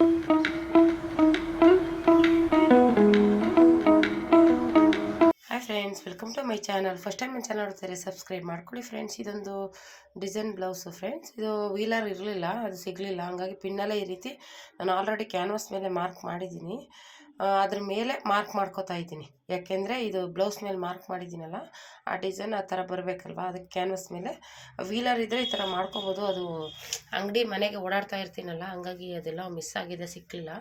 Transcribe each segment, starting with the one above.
Hi friends, welcome to my channel. First time ನನ್ನ channel ನೋಡ್ತಾರೆ subscribe ಮಾಡ್ಕೊಳ್ಳಿ friends. ಇದೊಂದು ಡಿಸೈನ್ ಬ್ಲೌಸು ಫ್ರೆಂಡ್ಸ್. ಇದು ವೀಲರ್ ಇರಲಿಲ್ಲ, ಅದು ಸಿಗಲಿಲ್ಲ, ಹಂಗಾಗಿ ಪಿನ್ನಲ್ಲೇ ಈ ರೀತಿ ನಾನು ಆಲ್ರೆಡಿ ಕ್ಯಾನ್ವಾಸ್ ಮೇಲೆ ಮಾರ್ಕ್ ಮಾಡಿದ್ದೀನಿ. ಅದ್ರ ಮೇಲೆ ಮಾರ್ಕ್ ಮಾಡ್ಕೋತಾ ಇದ್ದೀನಿ, ಯಾಕೆಂದರೆ ಇದು ಬ್ಲೌಸ್ ಮೇಲೆ ಮಾರ್ಕ್ ಮಾಡಿದ್ದೀನಲ್ಲ, ಆ ಡಿಸೈನ್ ಆ ಥರ ಬರಬೇಕಲ್ವ. ಅದಕ್ಕೆ ಕ್ಯಾನ್ವಾಸ್ ಮೇಲೆ ವೀಲರ್ ಇದ್ದರೆ ಈ ಥರ ಮಾಡ್ಕೋಬೋದು. ಅದು ಅಂಗಡಿ ಮನೆಗೆ ಓಡಾಡ್ತಾ ಇರ್ತೀನಲ್ಲ, ಹಂಗಾಗಿ ಅದೆಲ್ಲ ಮಿಸ್ ಆಗಿದೆ, ಸಿಕ್ಕಲಿಲ್ಲ.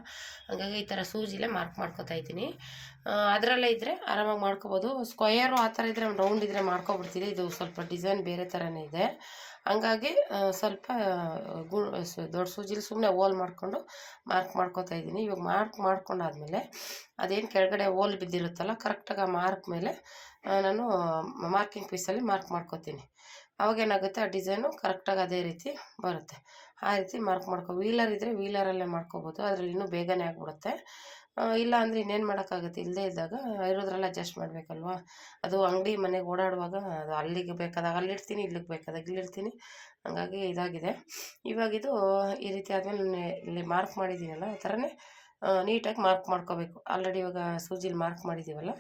ಹಂಗಾಗಿ ಈ ಥರ ಸೂಜಿಲೇ ಮಾರ್ಕ್ ಮಾಡ್ಕೋತಾ ಇದ್ದೀನಿ. ಅದರಲ್ಲೇ ಇದ್ದರೆ ಆರಾಮಾಗಿ ಮಾಡ್ಕೋಬೋದು. ಸ್ಕ್ವಯರು ಆ ಥರ ಇದ್ದರೆ ರೌಂಡ್ ಇದ್ದರೆ ಮಾಡ್ಕೊಬಿಡ್ತೀನಿ. ಇದು ಸ್ವಲ್ಪ ಡಿಸೈನ್ ಬೇರೆ ಥರನೇ ಇದೆ, ಹಂಗಾಗಿ ಸ್ವಲ್ಪ ದೊಡ್ಡ ಸೂಜಿಲಿ ಸುಮ್ಮನೆ ಹೋಲ್ ಮಾಡಿಕೊಂಡು ಮಾರ್ಕ್ ಮಾಡ್ಕೋತಾ ಇದ್ದೀನಿ. ಇವಾಗ ಮಾರ್ಕ್ ಮಾಡ್ಕೊಂಡಾದ್ಮೇಲೆ ಅದೇನು ಕೆಳಗಡೆ ಹೋಲ್ ಬಿದ್ದಿರುತ್ತಲ್ಲ, ಕರೆಕ್ಟಾಗಿ ಆ ಮಾರ್ಕ್ ಮೇಲೆ ನಾನು ಮಾರ್ಕಿಂಗ್ ಪೀಸಲ್ಲಿ ಮಾರ್ಕ್ ಮಾಡ್ಕೋತೀನಿ. ಅವಾಗೇನಾಗುತ್ತೆ, ಆ ಡಿಸೈನು ಕರೆಕ್ಟಾಗಿ ಅದೇ ರೀತಿ ಬರುತ್ತೆ. ಆ ರೀತಿ ಮಾರ್ಕ್ ವೀಲರ್ ಇದ್ದರೆ ವೀಲರಲ್ಲೇ ಮಾಡ್ಕೋಬೋದು, ಅದರಲ್ಲಿ ಇನ್ನೂ ಬೇಗನೆ ಆಗಿಬಿಡುತ್ತೆ. ಇಲ್ಲ ಅಂದರೆ ಇನ್ನೇನು ಮಾಡೋಕ್ಕಾಗುತ್ತೆ, ಇಲ್ಲದೇ ಇದ್ದಾಗ ಇರೋದ್ರಲ್ಲಿ ಅಡ್ಜಸ್ಟ್ ಮಾಡಬೇಕಲ್ವಾ. ಅದು ಅಂಗಡಿ ಮನೆಗೆ ಓಡಾಡುವಾಗ ಅದು ಅಲ್ಲಿಗೆ ಬೇಕಾದಾಗ ಅಲ್ಲಿಡ್ತೀನಿ, ಇಲ್ಲಿಗೆ ಬೇಕಾದಾಗ ಇಲ್ಲಿಡ್ತೀನಿ, ಹಂಗಾಗಿ ಇದಾಗಿದೆ. ಇವಾಗಿದು ಈ ರೀತಿ ಆದಮೇಲೆ ಇಲ್ಲಿ ಮಾರ್ಕ್ ಮಾಡಿದ್ದೀನಲ್ಲ, ಆ ಥರನೇ ನೀಟಾಗಿ ಮಾರ್ಕ್ ಮಾಡ್ಕೋಬೇಕು. ಆಲ್ರೆಡಿ ಇವಾಗ ಸೂಜಿಲಿ ಮಾರ್ಕ್ ಮಾಡಿದ್ದೀವಲ್ಲ,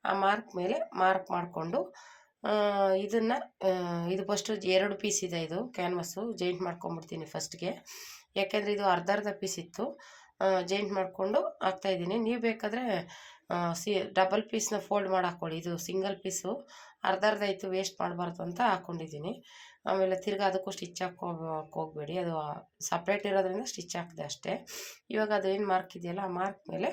ಆ ಮಾರ್ಕ್ ಮೇಲೆ ಮಾರ್ಕ್ ಮಾಡಿಕೊಂಡು ಇದನ್ನು ಇದು ಫಸ್ಟು 2 ಪೀಸ್ ಇದೆ. ಇದು ಕ್ಯಾನ್ವಾಸು ಜಾಯಿಂಟ್ ಮಾಡ್ಕೊಂಬಿಡ್ತೀನಿ ಫಸ್ಟ್ಗೆ, ಯಾಕೆಂದರೆ ಇದು ಅರ್ಧ ಪೀಸ್ ಇತ್ತು. ಜಾಯಿಂಟ್ ಮಾಡಿಕೊಂಡು ಹಾಕ್ತಾಯಿದ್ದೀನಿ. ನೀವು ಬೇಕಾದರೆ ಡಬಲ್ ಪೀಸ್ನ ಫೋಲ್ಡ್ ಮಾಡಿ ಹಾಕ್ಕೊಳ್ಳಿ. ಇದು ಸಿಂಗಲ್ ಪೀಸು ಅರ್ಧ ಇತ್ತು, ವೇಸ್ಟ್ ಮಾಡಬಾರ್ದು ಅಂತ ಹಾಕ್ಕೊಂಡಿದ್ದೀನಿ. ಆಮೇಲೆ ತಿರ್ಗಿ ಅದಕ್ಕೂ ಸ್ಟಿಚ್ ಹೋಗಬೇಡಿ, ಅದು ಸಪ್ರೇಟ್ ಇರೋದ್ರಿಂದ ಸ್ಟಿಚ್ ಹಾಕಿದೆ ಅಷ್ಟೇ. ಇವಾಗ ಅದು ಏನು ಮಾರ್ಕ್ ಇದೆಯಲ್ಲ, ಆ ಮಾರ್ಕ್ ಮೇಲೆ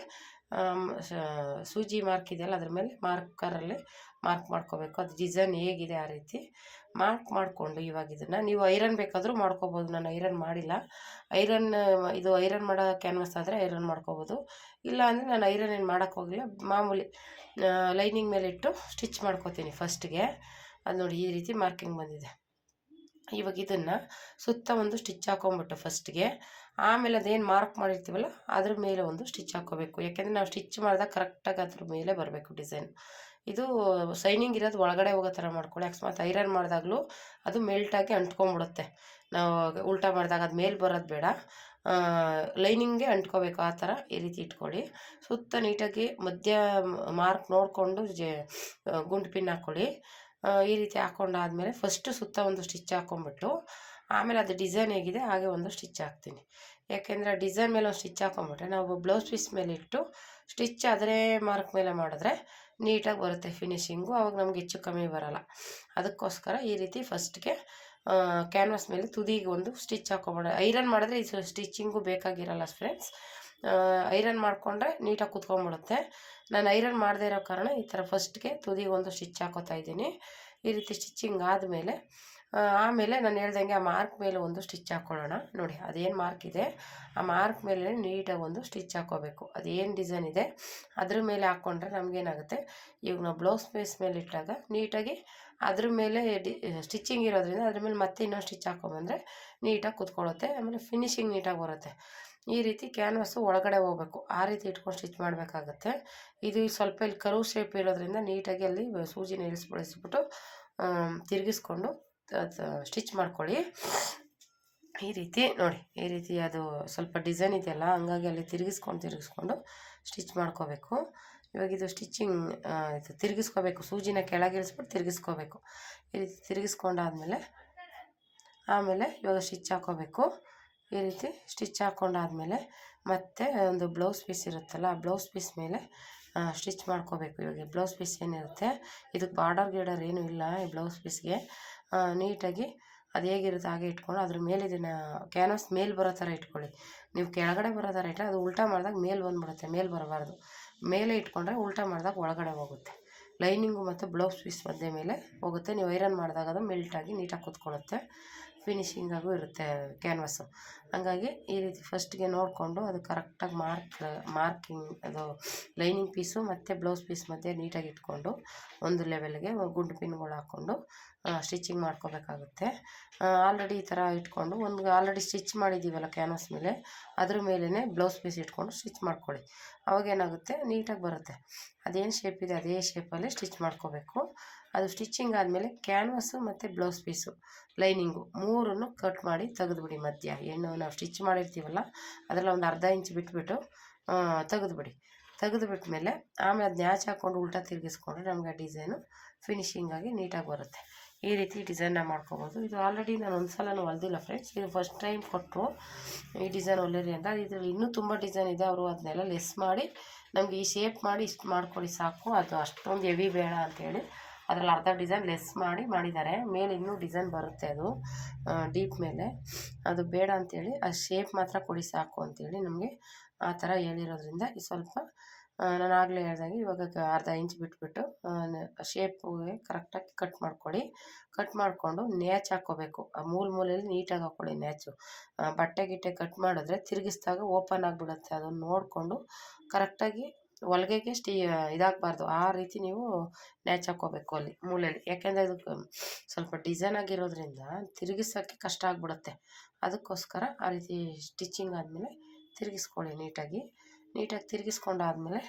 ಸೂಜಿ ಮಾರ್ಕ್ ಇದೆಯಲ್ಲ, ಅದ್ರ ಮೇಲೆ ಮಾರ್ಕರಲ್ಲಿ ಮಾರ್ಕ್ ಮಾಡ್ಕೋಬೇಕು. ಅದು ಡಿಸೈನ್ ಹೇಗಿದೆ ಆ ರೀತಿ ಮಾರ್ಕ್ ಮಾಡಿಕೊಂಡು ಇವಾಗ ಇದನ್ನು ನೀವು ಐರನ್ ಬೇಕಾದರೂ ಮಾಡ್ಕೋಬೋದು. ನಾನು ಐರನ್ ಮಾಡಿಲ್ಲ. ಇದು ಐರನ್ ಮಾಡೋ ಕ್ಯಾನ್ವಾಸ್ ಆದರೆ ಐರನ್ ಮಾಡ್ಕೋಬೋದು. ಇಲ್ಲ ಅಂದರೆ ನಾನು ಐರನ್ ಏನು ಮಾಡೋಕ್ಕೆ ಹೋಗಿಲ್ಲ, ಮಾಮೂಲಿ ಲೈನಿಂಗ್ ಮೇಲೆ ಇಟ್ಟು ಸ್ಟಿಚ್ ಮಾಡ್ಕೋತೀನಿ ಫಸ್ಟ್ಗೆ. ಅದು ನೋಡಿ ಈ ರೀತಿ ಮಾರ್ಕಿಂಗ್ ಬಂದಿದೆ. ಇವಾಗ ಇದನ್ನು ಸುತ್ತ ಒಂದು ಸ್ಟಿಚ್ ಹಾಕೊಂಬಿಟ್ಟು ಫಸ್ಟ್ಗೆ, ಆಮೇಲೆ ಅದೇನು ಮಾರ್ಕ್ ಮಾಡಿರ್ತೀವಲ್ಲ ಅದ್ರ ಮೇಲೆ ಒಂದು ಸ್ಟಿಚ್ ಹಾಕ್ಕೋಬೇಕು. ಯಾಕೆಂದರೆ ನಾವು ಸ್ಟಿಚ್ ಮಾಡಿದಾಗ ಕರೆಕ್ಟಾಗಿ ಅದ್ರ ಮೇಲೆ ಬರಬೇಕು ಡಿಸೈನ್. ಇದು ಶೈನಿಂಗ್ ಇರೋದು ಒಳಗಡೆ ಹೋಗೋ ಥರ ಮಾಡ್ಕೊಳ್ಳಿ. ಅಕಸ್ಮಾತ್ ಐರನ್ ಮಾಡಿದಾಗಲೂ ಅದು ಮೆಲ್ಟಾಗಿ ಅಂಟ್ಕೊಂಬಿಡುತ್ತೆ. ನಾವು ಉಲ್ಟಾ ಮಾಡಿದಾಗ ಅದು ಮೇಲೆ ಬರೋದು ಬೇಡ, ಲೈನಿಂಗ್ಗೆ ಅಂಟ್ಕೋಬೇಕು. ಆ ಥರ ಈ ರೀತಿ ಇಟ್ಕೊಳ್ಳಿ. ಸುತ್ತ ನೀಟಾಗಿ ಮಧ್ಯ ಮಾರ್ಕ್ ನೋಡಿಕೊಂಡು ಗುಂಡು ಪಿನ್ ಹಾಕ್ಕೊಳ್ಳಿ. ಈ ರೀತಿ ಹಾಕ್ಕೊಂಡಾದ್ಮೇಲೆ ಫಸ್ಟು ಸುತ್ತ ಒಂದು ಸ್ಟಿಚ್ ಹಾಕ್ಕೊಂಬಿಟ್ಟು ಆಮೇಲೆ ಅದು ಡಿಸೈನ್ ಹೇಗಿದೆ ಹಾಗೆ ಒಂದು ಸ್ಟಿಚ್ ಹಾಕ್ತೀನಿ. ಯಾಕೆಂದರೆ ಡಿಸೈನ್ ಮೇಲೆ ಒಂದು ಸ್ಟಿಚ್ ಹಾಕ್ಕೊಂಬಿಟ್ರೆ ನಾವು ಬ್ಲೌಸ್ ಪೀಸ್ ಮೇಲೆ ಇಟ್ಟು ಸ್ಟಿಚ್ ಅದರೇ ಮಾರ್ಕ್ ಮೇಲೆ ಮಾಡಿದ್ರೆ ನೀಟಾಗಿ ಬರುತ್ತೆ ಫಿನಿಶಿಂಗು, ಅವಾಗ ನಮ್ಗೆ ಹೆಚ್ಚು ಕಮ್ಮಿ ಬರೋಲ್ಲ. ಅದಕ್ಕೋಸ್ಕರ ಈ ರೀತಿ ಫಸ್ಟ್ಗೆ ಕ್ಯಾನ್ವಾಸ್ ಮೇಲೆ ತುದಿಗೆ ಒಂದು ಸ್ಟಿಚ್ ಹಾಕ್ಕೊಂಬಿಡ. ಐರನ್ ಮಾಡಿದ್ರೆ ಇದು ಸ್ಟಿಚಿಂಗು ಬೇಕಾಗಿರಲ್ಲ ಫ್ರೆಂಡ್ಸ್. ಐರನ್ ಮಾಡಿಕೊಂಡ್ರೆ ನೀಟಾಗಿ ಕುತ್ಕೊಂಡ್ಬಿಡುತ್ತೆ. ನಾನು ಐರನ್ ಮಾಡದೇ ಇರೋ ಕಾರಣ ಈ ಥರ ಫಸ್ಟ್ಗೆ ತುದಿಗೆ ಒಂದು ಸ್ಟಿಚ್ ಹಾಕೋತಾ ಇದ್ದೀನಿ. ಈ ರೀತಿ ಸ್ಟಿಚಿಂಗ್ ಆದಮೇಲೆ ಆಮೇಲೆ ನಾನು ಹೇಳ್ದಂಗೆ ಆ ಮಾರ್ಕ್ ಮೇಲೆ ಒಂದು ಸ್ಟಿಚ್ ಹಾಕ್ಕೊಳ್ಳೋಣ. ನೋಡಿ ಅದೇನು ಮಾರ್ಕ್ ಇದೆ ಆ ಮಾರ್ಕ್ ಮೇಲೆ ನೀಟಾಗಿ ಒಂದು ಸ್ಟಿಚ್ ಹಾಕ್ಕೋಬೇಕು. ಅದೇನು ಡಿಸೈನ್ ಇದೆ ಅದ್ರ ಮೇಲೆ ಹಾಕ್ಕೊಂಡ್ರೆ ನಮಗೇನಾಗುತ್ತೆ, ಇವಾಗ ನಾವು ಬ್ಲೌಸ್ ಪೀಸ್ ಮೇಲೆ ಇಟ್ಟಾಗ ನೀಟಾಗಿ ಅದ್ರ ಮೇಲೆ ಸ್ಟಿಚಿಂಗ್ ಇರೋದ್ರಿಂದ ಅದ್ರ ಮೇಲೆ ಮತ್ತೆ ಇನ್ನೊಂದು ಸ್ಟಿಚ್ ಹಾಕ್ಕೊಂಬಂದರೆ ನೀಟಾಗಿ ಕುತ್ಕೊಳ್ಳುತ್ತೆ. ಆಮೇಲೆ ಫಿನಿಶಿಂಗ್ ನೀಟಾಗಿ ಬರುತ್ತೆ. ಈ ರೀತಿ ಕ್ಯಾನ್ವಾಸು ಒಳಗಡೆ ಹೋಗಬೇಕು, ಆ ರೀತಿ ಇಟ್ಕೊಂಡು ಸ್ಟಿಚ್ ಮಾಡಬೇಕಾಗತ್ತೆ. ಇದು ಸ್ವಲ್ಪ ಇಲ್ಲಿ ಕರ್ವ್ ಶೇಪ್ ಇರೋದ್ರಿಂದ ನೀಟಾಗಿ ಅಲ್ಲಿ ಸೂಜಿನ ಇಳಿಸ್ಬಿಟ್ಟು ತಿರುಗಿಸ್ಕೊಂಡು ಸ್ಟಿಚ್ ಮಾಡ್ಕೊಳ್ಳಿ. ಈ ರೀತಿ ನೋಡಿ, ಈ ರೀತಿ ಅದು ಸ್ವಲ್ಪ ಡಿಸೈನ್ ಇದೆಯಲ್ಲ, ಹಂಗಾಗಿ ಅಲ್ಲಿ ತಿರುಗಿಸ್ಕೊಂಡು ಸ್ಟಿಚ್ ಮಾಡ್ಕೋಬೇಕು. ಇವಾಗ ಇದು ಸ್ಟಿಚಿಂಗ್ ಇದು ತಿರುಗಿಸ್ಕೋಬೇಕು, ಸೂಜಿನ ಕೆಳಗೆ ಇಳಿಸ್ಬಿಟ್ಟು ತಿರುಗಿಸ್ಕೋಬೇಕು. ಈ ರೀತಿ ತಿರುಗಿಸ್ಕೊಂಡಾದ್ಮೇಲೆ ಆಮೇಲೆ ಇವಾಗ ಸ್ಟಿಚ್ ಹಾಕ್ಕೋಬೇಕು. ಈ ರೀತಿ ಸ್ಟಿಚ್ ಹಾಕ್ಕೊಂಡಾದ್ಮೇಲೆ ಮತ್ತೆ ಒಂದು ಬ್ಲೌಸ್ ಪೀಸ್ ಇರುತ್ತಲ್ಲ, ಆ ಬ್ಲೌಸ್ ಪೀಸ್ ಮೇಲೆ ಸ್ಟಿಚ್ ಮಾಡ್ಕೋಬೇಕು. ಇವಾಗ ಬ್ಲೌಸ್ ಪೀಸ್ ಏನಿರುತ್ತೆ ಇದಕ್ಕೆ ಬಾರ್ಡರ್ ಏನೂ ಇಲ್ಲ. ಈ ಬ್ಲೌಸ್ ಪೀಸ್ಗೆ ನೀಟಾಗಿ ಅದು ಹೇಗಿರುತ್ತೆ ಹಾಗೆ ಇಟ್ಕೊಂಡು ಅದ್ರ ಮೇಲೆ ಇದನ್ನು ಕ್ಯಾನ್ವಾಸ್ ಮೇಲೆ ಬರೋ ಥರ ಇಟ್ಕೊಳ್ಳಿ. ನೀವು ಕೆಳಗಡೆ ಬರೋ ಥರ ಇಟ್ಟರೆ ಅದು ಉಲ್ಟಾ ಮಾಡಿದಾಗ ಮೇಲೆ ಬಂದುಬಿಡುತ್ತೆ, ಮೇಲೆ ಬರಬಾರ್ದು. ಮೇಲೆ ಇಟ್ಕೊಂಡ್ರೆ ಉಲ್ಟಾ ಮಾಡಿದಾಗ ಒಳಗಡೆ ಹೋಗುತ್ತೆ. ಲೈನಿಂಗು ಮತ್ತು ಬ್ಲೌಸ್ ಪೀಸ್ ಮಧ್ಯೆ ಮೇಲೆ ಹೋಗುತ್ತೆ. ನೀವು ಐರನ್ ಮಾಡಿದಾಗ ಅದು ಮೆಲ್ಟಾಗಿ ನೀಟಾಗಿ ಕೂತ್ಕೊಳ್ಳುತ್ತೆ, ಫಿನಿಶಿಂಗಾಗೂ ಇರುತ್ತೆ ಕ್ಯಾನ್ವಾಸು. ಹಂಗಾಗಿ ಈ ರೀತಿ ಫಸ್ಟ್ಗೆ ನೋಡಿಕೊಂಡು ಅದು ಕರೆಕ್ಟಾಗಿ ಮಾರ್ಕಿಂಗ್ ಅದು ಲೈನಿಂಗ್ ಪೀಸು ಮತ್ತು ಬ್ಲೌಸ್ ಪೀಸ್ ಮಧ್ಯೆ ನೀಟಾಗಿ ಇಟ್ಕೊಂಡು ಒಂದು ಲೆವೆಲ್ಗೆ ಗುಂಡು ಪಿನ್ಗಳು ಹಾಕ್ಕೊಂಡು ಸ್ಟಿಚಿಂಗ್ ಮಾಡ್ಕೋಬೇಕಾಗುತ್ತೆ. ಆಲ್ರೆಡಿ ಈ ಥರ ಇಟ್ಕೊಂಡು ಒಂದು ಆಲ್ರೆಡಿ ಸ್ಟಿಚ್ ಮಾಡಿದ್ದೀವಲ್ಲ ಕ್ಯಾನ್ವಾಸ್ ಮೇಲೆ, ಅದ್ರ ಮೇಲೇ ಬ್ಲೌಸ್ ಪೀಸ್ ಇಟ್ಕೊಂಡು ಸ್ಟಿಚ್ ಮಾಡ್ಕೊಳ್ಳಿ. ಅವಾಗೇನಾಗುತ್ತೆ, ನೀಟಾಗಿ ಬರುತ್ತೆ. ಅದೇನು ಶೇಪ್ ಇದೆ ಅದೇ ಶೇಪಲ್ಲೇ ಸ್ಟಿಚ್ ಮಾಡ್ಕೋಬೇಕು. ಅದು ಸ್ಟಿಚಿಂಗ್ ಆದಮೇಲೆ ಕ್ಯಾನ್ವಾಸು ಮತ್ತು ಬ್ಲೌಸ್ ಪೀಸು ಲೈನಿಂಗು ಮೂರನ್ನು ಕಟ್ ಮಾಡಿ ತೆಗೆದುಬಿಡಿ. ಮಧ್ಯ ಹೆಣ್ಣು ನಾವು ಸ್ಟಿಚ್ ಮಾಡಿರ್ತೀವಲ್ಲ ಅದರಲ್ಲಿ ಒಂದು ಅರ್ಧ ಇಂಚ್ ಬಿಟ್ಬಿಟ್ಟು ತೆಗೆದುಬಿಡಿ. ತೆಗೆದುಬಿಟ್ಮೇಲೆ ಆಮೇಲೆ ಅದು ನ್ಯಾಚ್ ಹಾಕ್ಕೊಂಡು ಉಲ್ಟಾ ತಿರುಗಿಸ್ಕೊಂಡ್ರೆ ನಮಗೆ ಆ ಡಿಸೈನು ಫಿನಿಶಿಂಗಾಗಿ ನೀಟಾಗಿ ಬರುತ್ತೆ. ಈ ರೀತಿ ಡಿಸೈನ್ನ ಮಾಡ್ಕೋಬೋದು. ಇದು ಆಲ್ರೆಡಿ ನಾನು ಒಂದು ಸಲನೂ ಹೊಲ್ದಿಲ್ಲ ಫ್ರೆಂಡ್ಸ್, ಇದು ಫಸ್ಟ್ ಟೈಮ್ ಕೊಟ್ಟರು ಈ ಡಿಸೈನ್ ಹೊಲಿರಿ ಅಂತ. ಇದರಲ್ಲಿ ಇನ್ನೂ ತುಂಬ ಡಿಸೈನ್ ಇದೆ, ಅವರು ಅದನ್ನೆಲ್ಲ ಲೆಸ್ ಮಾಡಿ ನಮಗೆ ಈ ಶೇಪ್ ಮಾಡಿ ಇಷ್ಟು ಮಾಡ್ಕೊಳ್ಳಿ ಸಾಕು, ಅದು ಅಷ್ಟೊಂದು ಹೆವಿ ಬೇಡ ಅಂಥೇಳಿ ಅದರಲ್ಲಿ ಅರ್ಧ ಡಿಸೈನ್ ಲೆಸ್ ಮಾಡಿದ್ದಾರೆ. ಮೇಲೆ ಇನ್ನೂ ಡಿಸೈನ್ ಬರುತ್ತೆ, ಅದು ಡೀಪ್ ಮೇಲೆ ಅದು ಬೇಡ ಅಂಥೇಳಿ ಆ ಶೇಪ್ ಮಾತ್ರ ಕೊಡಿ ಸಾಕು ಅಂಥೇಳಿ ನಮಗೆ ಆ ಥರ ಹೇಳಿರೋದ್ರಿಂದ ಈ ಸ್ವಲ್ಪ ನಾನು ಆಗಲೇ ಹೇಳ್ದಂಗೆ ಇವಾಗ ಅರ್ಧ ಇಂಚ್ ಬಿಟ್ಬಿಟ್ಟು ಶೇಪ್ಗೆ ಕರೆಕ್ಟಾಗಿ ಕಟ್ ಮಾಡ್ಕೊಳ್ಳಿ. ಕಟ್ ಮಾಡಿಕೊಂಡು ನ್ಯಾಚ್ ಹಾಕ್ಕೋಬೇಕು. ಆ ಮೂಲೆಯಲ್ಲಿ ನೀಟಾಗಿ ಹಾಕ್ಕೊಳ್ಳಿ ನ್ಯಾಚು. ಬಟ್ಟೆ ಗಿಟ್ಟೆ ಕಟ್ ಮಾಡಿದ್ರೆ ತಿರುಗಿಸಿದಾಗ ಓಪನ್ ಆಗಿಬಿಡುತ್ತೆ. ಅದನ್ನು ನೋಡಿಕೊಂಡು ಕರೆಕ್ಟಾಗಿ ಹೊಲಿಗೆಗೆ ಇದಾಗಬಾರ್ದು, ಆ ರೀತಿ ನೀವು ನ್ಯಾಚ್ ಹಾಕ್ಕೋಬೇಕು ಅಲ್ಲಿ ಮೂಲೆಯಲ್ಲಿ. ಯಾಕೆಂದರೆ ಅದಕ್ಕೆ ಸ್ವಲ್ಪ ಡಿಸೈನ್ ಆಗಿರೋದ್ರಿಂದ ತಿರುಗಿಸೋಕ್ಕೆ ಕಷ್ಟ ಆಗಿಬಿಡುತ್ತೆ. ಅದಕ್ಕೋಸ್ಕರ ಆ ರೀತಿ ಸ್ಟಿಚಿಂಗ್ ಆದಮೇಲೆ ತಿರುಗಿಸ್ಕೊಳ್ಳಿ ನೀಟಾಗಿ ತಿರುಗಿಸ್ಕೊಂಡಾದ್ಮೇಲೆ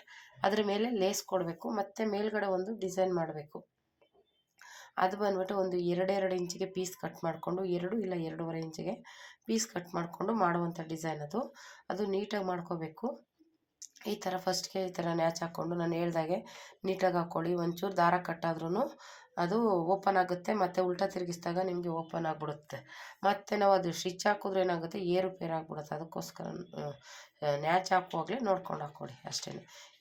ಅದ್ರ ಮೇಲೆ ಲೇಸ್ ಕೊಡಬೇಕು. ಮತ್ತು ಮೇಲ್ಗಡೆ ಒಂದು ಡಿಸೈನ್ ಮಾಡಬೇಕು. ಅದು ಬಂದ್ಬಿಟ್ಟು ಒಂದು 2 ಇಂಚಿಗೆ ಪೀಸ್ ಕಟ್ ಮಾಡಿಕೊಂಡು 2 ಇಲ್ಲ 2.5 ಇಂಚಿಗೆ ಪೀಸ್ ಕಟ್ ಮಾಡಿಕೊಂಡು ಮಾಡುವಂಥ ಡಿಸೈನ್ ಅದು ನೀಟಾಗಿ ಮಾಡ್ಕೋಬೇಕು. ಈ ಥರ ಫಸ್ಟ್ಗೆ ಈ ಥರ ನ್ಯಾಚ್ ಹಾಕ್ಕೊಂಡು ನಾನು ಹೇಳ್ದಾಗೆ ನೀಟಾಗಿ ಹಾಕ್ಕೊಳ್ಳಿ. ಒಂಚೂರು ದಾರ ಕಟ್ಟಾದ್ರೂ ಅದು ಓಪನ್ ಆಗುತ್ತೆ, ಮತ್ತು ಉಲ್ಟಾ ತಿರುಗಿಸಿದಾಗ ನಿಮಗೆ ಓಪನ್ ಆಗಿಬಿಡುತ್ತೆ. ಮತ್ತು ನಾವು ಅದು ಸ್ಟಿಚ್ ಹಾಕಿದ್ರೆ ಏನಾಗುತ್ತೆ, ಏರುಪೇರು ಆಗಿಬಿಡುತ್ತೆ. ಅದಕ್ಕೋಸ್ಕರ ನ್ಯಾಚ್ ಹಾಕುವಾಗಲೇ ನೋಡ್ಕೊಂಡು ಹಾಕ್ಕೊಳ್ಳಿ ಅಷ್ಟೇ.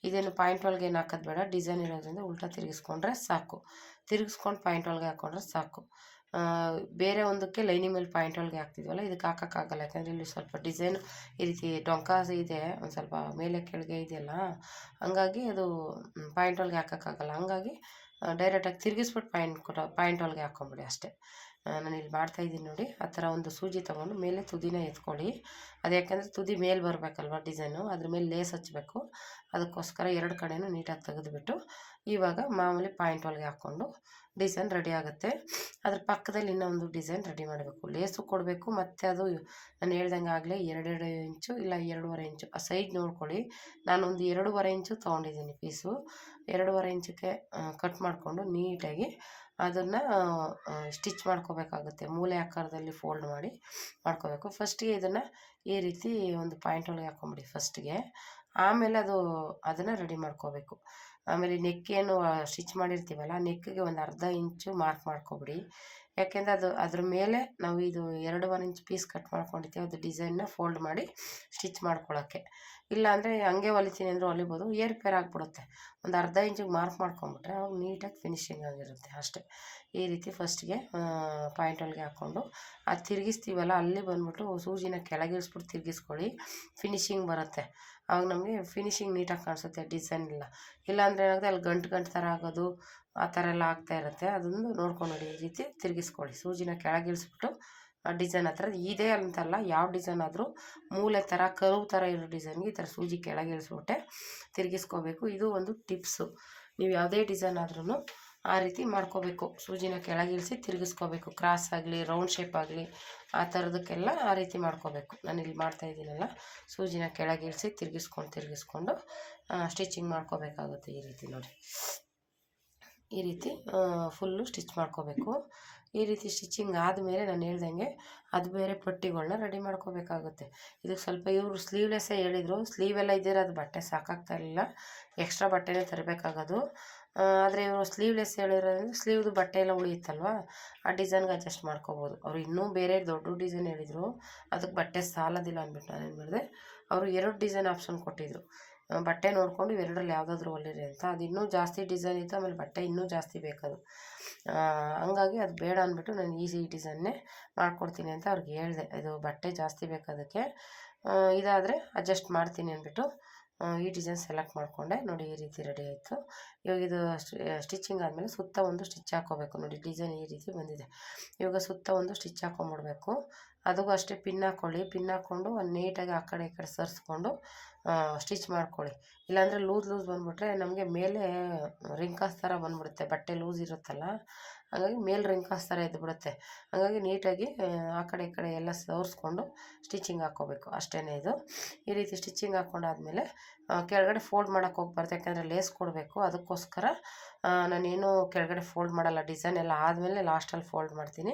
ಇದೇನು ಪಾಯಿಂಟ್ ಒಳಗೆ ಏನು ಹಾಕೋದು ಬೇಡ, ಡಿಸೈನ್ ಇರೋದ್ರಿಂದ ಉಲ್ಟಾ ತಿರುಗಿಸ್ಕೊಂಡ್ರೆ ಸಾಕು. ತಿರುಗಿಸ್ಕೊಂಡು ಪಾಯಿಂಟ್ ಒಳಗೆ ಹಾಕ್ಕೊಂಡ್ರೆ ಸಾಕು. ಬೇರೆ ಒಂದಕ್ಕೆ ಲೈನಿಂಗ್ ಮೇಲೆ ಪಾಯಿಂಟ್ ಒಳಗೆ ಹಾಕ್ತಿದ್ವಲ್ಲ, ಇದಕ್ಕೆ ಹಾಕೋಕ್ಕಾಗಲ್ಲ. ಯಾಕಂದರೆ ಇಲ್ಲಿ ಸ್ವಲ್ಪ ಡಿಸೈನ್ ಈ ರೀತಿ ಡೊಂಕಾಸ್ ಇದೆ, ಒಂದು ಸ್ವಲ್ಪ ಮೇಲೆ ಕೆಳಗೆ ಇದೆಯಲ್ಲ, ಹಂಗಾಗಿ ಅದು ಪಾಯಿಂಟ್ ಒಳಗೆ ಹಾಕೋಕ್ಕಾಗಲ್ಲ. ಹಂಗಾಗಿ ಡೈರೆಕ್ಟಾಗಿ ತಿರುಗಿಸ್ಬಿಟ್ಟು ಪಾಯಿಂಟ್ ಒಳಗೆ ಹಾಕ್ಕೊಂಬಿಡಿ ಅಷ್ಟೇ. ನಾನು ಇಲ್ಲಿ ಮಾಡ್ತಾಯಿದ್ದೀನಿ ನೋಡಿ, ಆ ಥರ ಒಂದು ಸೂಜಿ ತೊಗೊಂಡು ಮೇಲೆ ತುದಿನ ಎತ್ಕೊಳ್ಳಿ. ಅದು ಯಾಕೆಂದರೆ ತುದಿ ಮೇಲೆ ಬರಬೇಕಲ್ವ ಡಿಸೈನು, ಅದ್ರ ಮೇಲೆ ಲೇಸ್ ಹಚ್ಚಬೇಕು. ಅದಕ್ಕೋಸ್ಕರ 2 ಕಡೆನೂ ನೀಟಾಗಿ ತೆಗೆದುಬಿಟ್ಟು ಇವಾಗ ಮಾಮೂಲಿ ಪಾಯಿಂಟ್ ಒಳಗೆ ಹಾಕ್ಕೊಂಡು ಡಿಸೈನ್ ರೆಡಿ ಆಗುತ್ತೆ. ಅದ್ರ ಪಕ್ಕದಲ್ಲಿ ಇನ್ನೊಂದು ಡಿಸೈನ್ ರೆಡಿ ಮಾಡಬೇಕು. ಲೇಸು ಕೊಡಬೇಕು, ಮತ್ತು ಅದು ನಾನು ಹೇಳ್ದಂಗೆ ಆಗಲೇ 2 ಇಂಚು ಇಲ್ಲ 2.5 ಇಂಚು ಆ ಸೈಜ್ ನೋಡ್ಕೊಳ್ಳಿ. ನಾನೊಂದು 2.5 ಇಂಚು ತೊಗೊಂಡಿದ್ದೀನಿ ಪೀಸು. 2.5 ಇಂಚಕ್ಕೆ ಕಟ್ ಮಾಡಿಕೊಂಡು ನೀಟಾಗಿ ಅದನ್ನು ಸ್ಟಿಚ್ ಮಾಡ್ಕೋಬೇಕಾಗುತ್ತೆ. ಮೂಲೆ ಆಕಾರದಲ್ಲಿ ಫೋಲ್ಡ್ ಮಾಡಿ ಮಾಡ್ಕೋಬೇಕು. ಫಸ್ಟಿಗೆ ಇದನ್ನು ಈ ರೀತಿ ಒಂದು ಪಾಯಿಂಟ್ ಒಳಗೆ ಹಾಕ್ಕೊಂಬಿಡಿ ಫಸ್ಟಿಗೆ. ಆಮೇಲೆ ಅದನ್ನು ರೆಡಿ ಮಾಡ್ಕೋಬೇಕು. ಆಮೇಲೆ ನೆಕ್ಕೇನು ಸ್ಟಿಚ್ ಮಾಡಿರ್ತೀವಲ್ಲ, ನೆಕ್ಕಿಗೆ ಒಂದು ಅರ್ಧ ಇಂಚು ಮಾರ್ಕ್ ಮಾಡ್ಕೊಬಿಡಿ. ಯಾಕೆಂದರೆ ಅದ್ರ ಮೇಲೆ ನಾವು ಇದು 2.5 ಇಂಚ್ ಪೀಸ್ ಕಟ್ ಮಾಡ್ಕೊಂಡಿರ್ತೀವಿ, ಅದು ಡಿಸೈನ್ನ ಫೋಲ್ಡ್ ಮಾಡಿ ಸ್ಟಿಚ್ ಮಾಡ್ಕೊಳ್ಳೋಕ್ಕೆ. ಇಲ್ಲಾಂದರೆ ಹಂಗೆ ಹೊಲಿತೀನಿ ಅಂದರೂ ಹೊಲಿಬೋದು, ಏರ್ಪೇರ್ ಆಗಿಬಿಡುತ್ತೆ. ಒಂದು ಅರ್ಧ ಇಂಚಿಗೆ ಮಾರ್ಕ್ ಮಾಡ್ಕೊಂಬಿಟ್ರೆ ಅವಾಗ ನೀಟಾಗಿ ಫಿನಿಶಿಂಗ್ ಆಗಿರುತ್ತೆ ಅಷ್ಟೇ. ಈ ರೀತಿ ಫಸ್ಟ್ಗೆ ಪಾಯಿಂಟ್ ಒಳಗೆ ಹಾಕ್ಕೊಂಡು ಅದು ತಿರುಗಿಸ್ತೀವಲ್ಲ, ಅಲ್ಲಿ ಬಂದ್ಬಿಟ್ಟು ಸೂಜಿನ ಕೆಳಗಿಳಿಸ್ಬಿಟ್ಟು ತಿರುಗಿಸ್ಕೊಳ್ಳಿ, ಫಿನಿಶಿಂಗ್ ಬರುತ್ತೆ. ಆವಾಗ ನಮಗೆ ಫಿನಿಶಿಂಗ್ ನೀಟಾಗಿ ಕಾಣಿಸುತ್ತೆ ಡಿಸೈನ್ ಇಲ್ಲ. ಇಲ್ಲಾಂದರೆ ಏನಾಗುತ್ತೆ, ಅಲ್ಲಿ ಗಂಟು ಥರ ಆಗೋದು ಆ ಥರ ಎಲ್ಲ ಆಗ್ತಾ ಇರುತ್ತೆ. ಅದನ್ನು ನೋಡ್ಕೊಂಡು ನೋಡಿ, ಈ ರೀತಿ ತಿರುಗಿಸ್ಕೊಳ್ಳಿ. ಸೂಜಿನ ಕೆಳಗಿಳಿಸ್ಬಿಟ್ಟು ಆ ಡಿಸೈನ್ ಆ ಥರ ಇದೆ ಅಂತಲ್ಲ, ಯಾವ ಡಿಸೈನ್ ಆದರೂ ಮೂಲೆ ಥರ ಕರ್ವ್ ಥರ ಇರೋ ಡಿಸೈನ್ಗೆ ಈ ಥರ ಸೂಜಿ ಕೆಳಗಿಳಿಸ್ಬಿಟ್ಟೆ ತಿರುಗಿಸ್ಕೋಬೇಕು. ಇದು ಒಂದು ಟಿಪ್ಸು. ನೀವು ಯಾವುದೇ ಡಿಸೈನ್ ಆದ್ರೂ ಆ ರೀತಿ ಮಾಡ್ಕೋಬೇಕು. ಸೂಜಿನ ಕೆಳಗಿಳಿಸಿ ತಿರುಗಿಸ್ಕೋಬೇಕು. ಕ್ರಾಸ್ ಆಗಲಿ ರೌಂಡ್ ಶೇಪ್ ಆಗಲಿ ಆ ಥರದಕ್ಕೆಲ್ಲ ಆ ರೀತಿ ಮಾಡ್ಕೋಬೇಕು. ನಾನಿಲ್ಲಿ ಮಾಡ್ತಾಯಿದ್ದೀನಲ್ಲ, ಸೂಜಿನ ಕೆಳಗಿಳಿಸಿ ತಿರುಗಿಸ್ಕೊಂಡು ಸ್ಟಿಚಿಂಗ್ ಮಾಡ್ಕೋಬೇಕಾಗುತ್ತೆ. ಈ ರೀತಿ ನೋಡಿ, ಈ ರೀತಿ ಫುಲ್ಲು ಸ್ಟಿಚ್ ಮಾಡ್ಕೋಬೇಕು. ಈ ರೀತಿ ಸ್ಟಿಚಿಂಗ್ ಆದಮೇಲೆ ನಾನು ಹೇಳ್ದಂಗೆ ಅದು ಬೇರೆ ಪಟ್ಟಿಗಳನ್ನ ರೆಡಿ ಮಾಡ್ಕೋಬೇಕಾಗುತ್ತೆ. ಇದಕ್ಕೆ ಸ್ವಲ್ಪ ಇವರು ಸ್ಲೀವ್ಲೆಸ್ಸೇ ಹೇಳಿದರು. ಸ್ಲೀವೆಲ್ಲ ಇದ್ದಿರೋ ಅದು ಬಟ್ಟೆ ಸಾಕಾಗ್ತಾ ಇರಲಿಲ್ಲ, ಎಕ್ಸ್ಟ್ರಾ ಬಟ್ಟೆನೇ ತರಬೇಕಾಗೋದು. ಆದರೆ ಇವರು ಸ್ಲೀವ್ಲೆಸ್ ಹೇಳಿರೋದ್ರಿಂದ ಸ್ಲೀವ್ದು ಬಟ್ಟೆ ಎಲ್ಲ ಉಳಿಯುತ್ತಲ್ವ, ಆ ಡಿಸೈನ್ಗೆ ಅಡ್ಜಸ್ಟ್ ಮಾಡ್ಕೋಬೋದು. ಅವರು ಇನ್ನೂ ಬೇರೆ ದೊಡ್ಡ ಡಿಸೈನ್ ಹೇಳಿದರು, ಅದಕ್ಕೆ ಬಟ್ಟೆ ಸಾಲೋದಿಲ್ಲ ಅಂದ್ಬಿಟ್ಟು ನಾನೇನು ಮಾಡಿದೆ, ಅವರು 2 ಡಿಸೈನ್ ಆಪ್ಷನ್ ಕೊಟ್ಟಿದ್ದರು. ಬಟ್ಟೆ ನೋಡಿಕೊಂಡು ಇವೆರಡರಲ್ಲಿ ಯಾವುದಾದ್ರೂ ಹೊಲಿರಿ ಅಂತ. ಅದು ಇನ್ನೂ ಜಾಸ್ತಿ ಡಿಸೈನ್ ಇತ್ತು, ಆಮೇಲೆ ಬಟ್ಟೆ ಇನ್ನೂ ಜಾಸ್ತಿ ಬೇಕದು. ಹಂಗಾಗಿ ಅದು ಬೇಡ ಅಂದ್ಬಿಟ್ಟು ನಾನು ಈಸಿ ಡಿಸೈನ್ನೇ ಮಾಡ್ಕೊಡ್ತೀನಿ ಅಂತ ಅವ್ರಿಗೆ ಹೇಳಿದೆ. ಇದು ಬಟ್ಟೆ ಜಾಸ್ತಿ ಬೇಕಾದಕ್ಕೆ ಇದಾದರೆ ಅಡ್ಜಸ್ಟ್ ಮಾಡ್ತೀನಿ ಅಂದ್ಬಿಟ್ಟು ಈ ಡಿಸೈನ್ ಸೆಲೆಕ್ಟ್ ಮಾಡಿಕೊಂಡೆ. ನೋಡಿ, ಈ ರೀತಿ ರೆಡಿ ಆಯಿತು. ಇವಾಗ ಇದು ಸ್ಟಿಚಿಂಗ್ ಆದಮೇಲೆ ಸುತ್ತ ಒಂದು ಸ್ಟಿಚ್ ಹಾಕ್ಕೋಬೇಕು. ನೋಡಿ, ಡಿಸೈನ್ ಈ ರೀತಿ ಬಂದಿದೆ. ಇವಾಗ ಸುತ್ತ ಒಂದು ಸ್ಟಿಚ್ ಹಾಕ್ಕೊಂಬಿಡ್ಬೇಕು. ಅದಕ್ಕೂ ಅಷ್ಟೇ ಪಿನ್ ಹಾಕ್ಕೊಳ್ಳಿ. ಪಿನ್ ಹಾಕ್ಕೊಂಡು ನೀಟಾಗಿ ಆ ಕಡೆ ಈ ಕಡೆ ಸರಿಸ್ಕೊಂಡು ಸ್ಟಿಚ್ ಮಾಡ್ಕೊಳ್ಳಿ. ಇಲ್ಲಾಂದರೆ ಲೂಸ್ ಬಂದುಬಿಟ್ರೆ ನಮಗೆ ಮೇಲೆ ರಿಂಕಾಸ್ ಥರ ಬಂದುಬಿಡುತ್ತೆ. ಬಟ್ಟೆ ಲೂಸ್ ಇರುತ್ತಲ್ಲ, ಹಾಗಾಗಿ ಮೇಲೆ ರಿಂಕಾಸ್ ಥರ ಎದ್ದು ಬಿಡುತ್ತೆ. ಹಾಗಾಗಿ ನೀಟಾಗಿ ಆ ಕಡೆ ಈ ಕಡೆ ಎಲ್ಲ ಸವರಿಸ್ಕೊಂಡು ಸ್ಟಿಚಿಂಗ್ ಹಾಕ್ಕೋಬೇಕು ಅಷ್ಟೇ. ಇದು ಈ ರೀತಿ ಸ್ಟಿಚಿಂಗ್ ಹಾಕ್ಕೊಂಡಾದ್ಮೇಲೆ ಕೆಳಗಡೆ ಫೋಲ್ಡ್ ಮಾಡೋಕ್ಕೆ ಹೋಗ್ಬಾರ್ದು, ಯಾಕಂದರೆ ಲೇಸ್ ಕೊಡಬೇಕು. ಅದಕ್ಕೋಸ್ಕರ ನಾನೇನು ಕೆಳಗಡೆ ಫೋಲ್ಡ್ ಮಾಡಲ್ಲ, ಡಿಸೈನ್ ಎಲ್ಲ ಆದಮೇಲೆ ಲಾಸ್ಟಲ್ಲಿ ಫೋಲ್ಡ್ ಮಾಡ್ತೀನಿ.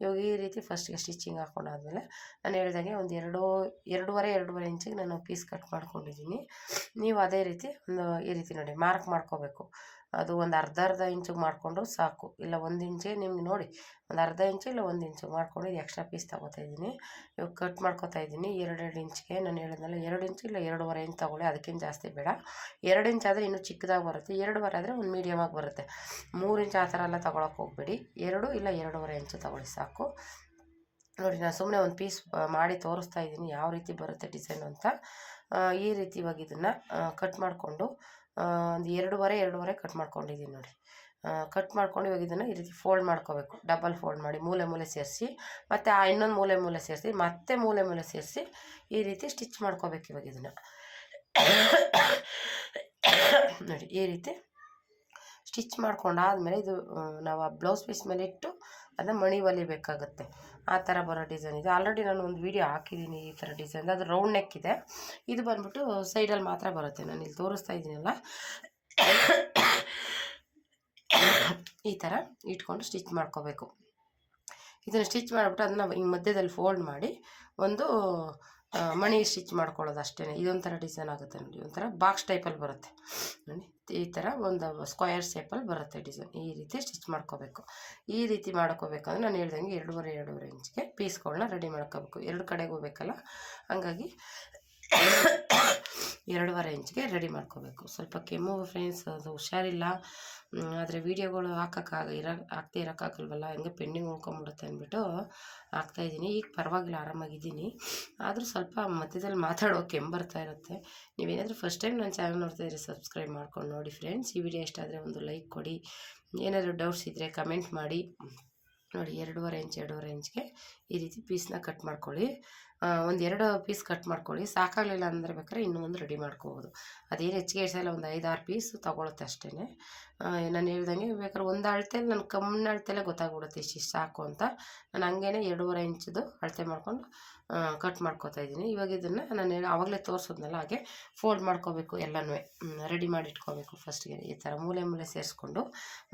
ಇವಾಗ ಈ ರೀತಿ ಫಸ್ಟಿಗೆ ಸ್ಟಿಚಿಂಗ್ ಹಾಕ್ಕೊಂಡಾದ್ಮೇಲೆ ನಾನು ಹೇಳ್ದಂಗೆ ಒಂದು ಎರಡೂವರೆ ಇಂಚಿಗೆ ನಾನು ಪೀಸ್ ಕಟ್ ಮಾಡ್ಕೊಂಡಿದ್ದೀನಿ. ನೀವು ಅದೇ ರೀತಿ ಈ ರೀತಿ ನೋಡಿ ಮಾರ್ಕ್ ಮಾಡ್ಕೋಬೇಕು. ಅದು ಒಂದು ಅರ್ಧ ಇಂಚಿಗೆ ಮಾಡಿಕೊಂಡ್ರು ಸಾಕು, ಇಲ್ಲ 1 ಇಂಚೇ ನಿಮ್ಗೆ ನೋಡಿ, ಒಂದು ಅರ್ಧ ಇಂಚು ಇಲ್ಲ 1 ಇಂಚು ಮಾಡ್ಕೊಂಡು ಇದು ಎಕ್ಸ್ಟ್ರಾ ಪೀಸ್ ತೊಗೋತಾ ಇದ್ದೀನಿ. ಇವಾಗ ಕಟ್ ಮಾಡ್ಕೋತಾ ಇದ್ದೀನಿ 2 ಇಂಚಿಗೆ. ನಾನು ಹೇಳಿದ್ನಲ್ಲ 2 ಇಂಚು ಇಲ್ಲ 2.5 ಇಂಚ್ ತೊಗೊಳ್ಳಿ, ಅದಕ್ಕಿಂತ ಜಾಸ್ತಿ ಬೇಡ. 2 ಇಂಚ್ ಆದರೆ ಇನ್ನೂ ಚಿಕ್ಕದಾಗಿ ಬರುತ್ತೆ, 2.5 ಆದರೆ ಒಂದು ಮೀಡಿಯಮಾಗಿ ಬರುತ್ತೆ. 3 ಇಂಚ್ ಆ ಥರ ಎಲ್ಲ ತೊಗೊಳಕ್ಕೆ ಹೋಗಬೇಡಿ, 2 ಇಲ್ಲ 2.5 ಇಂಚು ತೊಗೊಳ್ಳಿ ಸಾಕು. ನೋಡಿ ನಾನು ಸುಮ್ಮನೆ ಒಂದು ಪೀಸ್ ಮಾಡಿ ತೋರಿಸ್ತಾ ಇದ್ದೀನಿ ಯಾವ ರೀತಿ ಬರುತ್ತೆ ಡಿಸೈನ್ ಅಂತ. ಈ ರೀತಿ ಇವಾಗ ಇದನ್ನು ಕಟ್ ಮಾಡಿಕೊಂಡು ಒಂದು ಎರಡೂವರೆ ಕಟ್ ಮಾಡ್ಕೊಂಡಿದ್ದೀನಿ ನೋಡಿ. ಕಟ್ ಮಾಡ್ಕೊಂಡು ಇವಾಗ ಇದನ್ನು ಈ ರೀತಿ ಫೋಲ್ಡ್ ಮಾಡ್ಕೋಬೇಕು, ಡಬಲ್ ಫೋಲ್ಡ್ ಮಾಡಿ ಮೂಲೆ ಸೇರಿಸಿ, ಮತ್ತು ಆ ಇನ್ನೊಂದು ಮೂಲೆ ಸೇರಿಸಿ, ಮತ್ತೆ ಮೂಲೆ ಸೇರಿಸಿ ಈ ರೀತಿ ಸ್ಟಿಚ್ ಮಾಡ್ಕೋಬೇಕು. ಇವಾಗ ಇದನ್ನು ನೋಡಿ ಈ ರೀತಿ ಸ್ಟಿಚ್ ಮಾಡ್ಕೊಂಡಾದ್ಮೇಲೆ ಇದು ನಾವು ಆ ಬ್ಲೌಸ್ ಪೀಸ್ ಮೇಲೆ ಇಟ್ಟು ಅದನ್ನು ಮಣಿ ಹೊಲಿಬೇಕಾಗುತ್ತೆ. ಆ ಥರ ಬರೋ ಡಿಸೈನ್ ಇದು. ಆಲ್ರೆಡಿ ನಾನು ಒಂದು ವೀಡಿಯೋ ಹಾಕಿದ್ದೀನಿ ಈ ಥರ ಡಿಸೈನ್, ಅದು ರೌಂಡ್ ನೆಕ್ ಇದೆ. ಇದು ಬಂದ್ಬಿಟ್ಟು ಸೈಡಲ್ಲಿ ಮಾತ್ರ ಬರುತ್ತೆ, ನಾನು ಇಲ್ಲಿ ತೋರಿಸ್ತಾ ಇದ್ದೀನಲ್ಲ ಈ ಥರ ಇಟ್ಕೊಂಡು ಸ್ಟಿಚ್ ಮಾಡ್ಕೋಬೇಕು. ಇದನ್ನು ಸ್ಟಿಚ್ ಮಾಡಿಬಿಟ್ಟು ಅದನ್ನು ಹಿಂಗೆ ಮಧ್ಯದಲ್ಲಿ ಫೋಲ್ಡ್ ಮಾಡಿ ಒಂದು ಮಣಿ ಸ್ಟಿಚ್ ಮಾಡ್ಕೊಳ್ಳೋದು ಅಷ್ಟೇ. ಇದೊಂಥರ ಡಿಸೈನ್ ಆಗುತ್ತೆ ನೋಡಿ, ಒಂಥರ ಬಾಕ್ಸ್ ಟೈಪಲ್ಲಿ ಬರುತ್ತೆ ನೋಡಿ. ಈ ಥರ ಒಂದು ಸ್ಕ್ವಯರ್ ಶೇಪಲ್ಲಿ ಬರುತ್ತೆ ಡಿಸೈನ್. ಈ ರೀತಿ ಸ್ಟಿಚ್ ಮಾಡ್ಕೋಬೇಕು. ಈ ರೀತಿ ಮಾಡ್ಕೋಬೇಕಂದ್ರೆ ನಾನು ಹೇಳ್ದಂಗೆ ಎರಡೂವರೆ ಇಂಚಿಗೆ ಪೀಸ್ಗಳನ್ನ ರೆಡಿ ಮಾಡ್ಕೋಬೇಕು. 2 ಕಡೆಗೂ ಬೇಕಲ್ಲ, ಹಂಗಾಗಿ 2.5 ಇಂಚಿಗೆ ರೆಡಿ ಮಾಡ್ಕೋಬೇಕು. ಸ್ವಲ್ಪ ಕೆಮ್ಮು ಫ್ರೆಂಡ್ಸ್, ಅದು ಹುಷಾರಿಲ್ಲ, ಆದರೆ ವೀಡಿಯೋಗಳು ಹಾಕ್ತಾ ಇರೋಕ್ಕಾಗಲ್ವಲ್ಲ, ಹಂಗೆ ಪೆಂಡಿಂಗ್ ಉಳ್ಕೊಂಬಿಡುತ್ತೆ ಅಂದ್ಬಿಟ್ಟು ಹಾಕ್ತಾಯಿದ್ದೀನಿ. ಈಗ ಪರವಾಗಿಲ್ಲ, ಆರಾಮಾಗಿದ್ದೀನಿ. ಆದರೂ ಸ್ವಲ್ಪ ಮಧ್ಯದಲ್ಲಿ ಮಾತಾಡೋ ಕೆಮ್ಮು ಬರ್ತಾ ಇರುತ್ತೆ. ನೀವೇನಾದರೂ ಫಸ್ಟ್ ಟೈಮ್ ನನ್ನ ಚಾನಲ್ ನೋಡ್ತಾ ಇದ್ರೆ ಸಬ್ಸ್ಕ್ರೈಬ್ ಮಾಡ್ಕೊಂಡು ನೋಡಿ ಫ್ರೆಂಡ್ಸ್. ಈ ವಿಡಿಯೋ ಇಷ್ಟ ಆದರೆ ಒಂದು ಲೈಕ್ ಕೊಡಿ, ಏನಾದರೂ ಡೌಟ್ಸ್ ಇದ್ದರೆ ಕಮೆಂಟ್ ಮಾಡಿ. ನೋಡಿ 2.5 ಇಂಚ್ಗೆ ಈ ರೀತಿ ಪೀಸ್ನ ಕಟ್ ಮಾಡ್ಕೊಳ್ಳಿ. ಒಂದು 2 ಪೀಸ್ ಕಟ್ ಮಾಡ್ಕೊಳ್ಳಿ. ಸಾಕಾಗಲಿಲ್ಲ ಅಂದರೆ ಬೇಕಾದ್ರೆ ಇನ್ನೂ ಒಂದು ರೆಡಿ ಮಾಡ್ಕೋಬೋದು. ಅದೇನು ಹೆಚ್ಚಿಗೆ ಇಡ್ಸಲ್ಲ, ಒಂದು 5-6 ಪೀಸ್ ತೊಗೊಳುತ್ತೆ ಅಷ್ಟೇ. ನಾನು ಹೇಳ್ದಂಗೆ ಬೇಕಾದ್ರೆ ಒಂದು ಅಳತೆಯಲ್ಲಿ ನಾನು ಕಮ್ಮಿ ಅಳತೆಯಲ್ಲೇ ಗೊತ್ತಾಗ್ಬಿಡುತ್ತೆ ಇಷ್ಟಿಷ್ಟು ಸಾಕು ಅಂತ. ನಾನು ಹಂಗೇನೆ 2.5 ಇಂಚದು ಅಳತೆ ಮಾಡ್ಕೊಂಡು ಕಟ್ ಮಾಡ್ಕೋತಾ ಇದ್ದೀನಿ. ಇವಾಗ ಇದನ್ನು ನಾನು ಆವಾಗಲೇ ತೋರಿಸೋದ್ನಲ್ಲ ಹಾಗೆ ಫೋಲ್ಡ್ ಮಾಡ್ಕೋಬೇಕು. ಎಲ್ಲನೂ ರೆಡಿ ಮಾಡಿ ಇಟ್ಕೋಬೇಕು. ಫಸ್ಟ್ಗೆ ಈ ಥರ ಮೂಲೆ ಸೇರಿಸ್ಕೊಂಡು